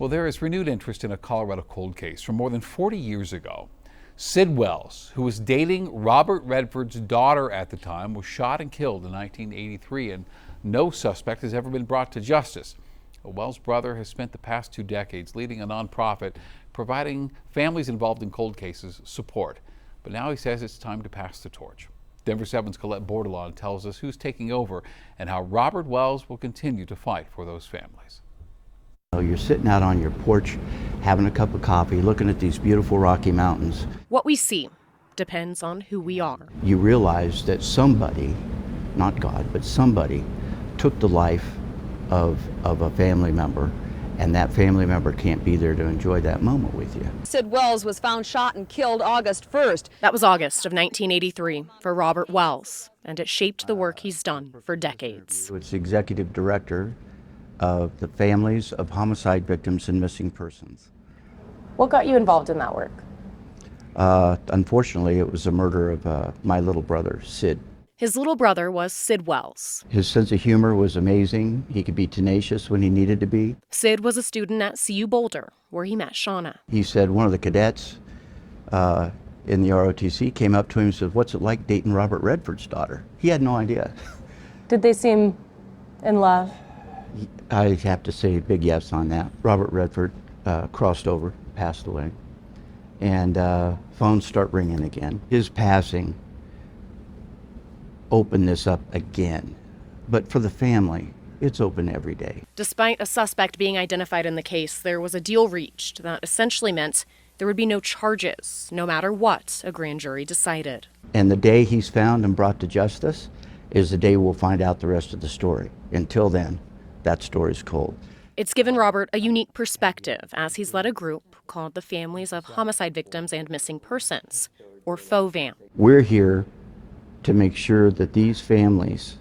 Well, there is renewed interest in a Colorado cold case from more than 40 years ago. Sid Wells, who was dating Robert Redford's daughter at the time, was shot and killed in 1983, and no suspect has ever been brought to justice. Wells' brother has spent the past 2 decades leading a nonprofit providing families involved in cold cases support. But now he says it's time to pass the torch. Denver 7's Colette Bordelon tells us who's taking over and how Robert Wells will continue to fight for those families. You're sitting out on your porch, having a cup of coffee, looking at these beautiful Rocky Mountains. What we see depends on who we are. You realize that somebody, not God, but somebody, took the life of a family member, and that family member can't be there to enjoy that moment with you. Sid Wells was found shot and killed August 1st. That was August of 1983 for Robert Wells, and it shaped the work he's done for decades. It's the executive director of the families of homicide victims and missing persons. What got you involved in that work? Unfortunately, it was the murder of my little brother, Sid. His little brother was Sid Wells. His sense of humor was amazing. He could be tenacious when he needed to be. Sid was a student at CU Boulder, where he met Shauna. He said one of the cadets in the ROTC came up to him and said, "What's it like dating Robert Redford's daughter?" He had no idea. Did they seem in love? I have to say a big yes on that. Robert Redford crossed over, passed away, and phones start ringing again. His passing opened this up again, but for the family, it's open every day. Despite a suspect being identified in the case, there was a deal reached that essentially meant there would be no charges, no matter what a grand jury decided. And the day he's found and brought to justice is the day we'll find out the rest of the story. Until then, that story's cold. It's given Robert a unique perspective as he's led a group called the Families of Homicide Victims and Missing Persons, or FOVAM. We're here to make sure that these families'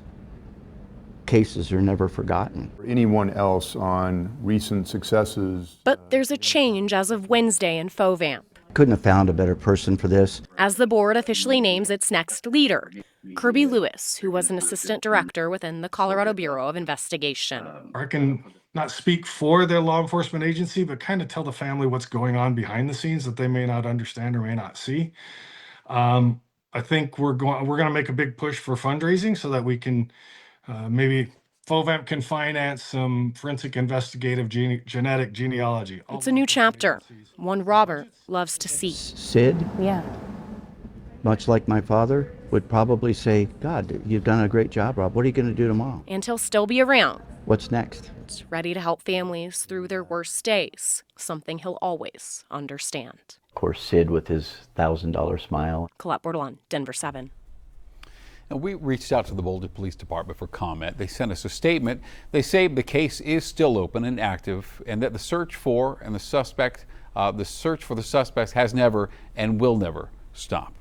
cases are never forgotten. Anyone else on recent successes? But there's a change as of Wednesday in FOVAM. Couldn't have found a better person for this. As the board officially names its next leader, Kirby Lewis, who was an assistant director within the Colorado Bureau of Investigation. I can not speak for the law enforcement agency, but kind of tell the family what's going on behind the scenes that they may not understand or may not see. I think we're going to make a big push for fundraising so that we can maybe FOVAM can finance some forensic investigative genetic genealogy. It's a new chapter, one Robert loves to see. Sid, Yeah. much like my father, would probably say, "God, you've done a great job, Rob. What are you going to do tomorrow?" And he'll still be around, What's next? ready to help families through their worst days, something he'll always understand. Of course, Sid with his $1,000 smile. Colette Bordelon, Denver 7. And we reached out to the Boulder Police Department for comment. They sent us a statement. They say the case is still open and active, and that the search for the suspects has never and will never stop.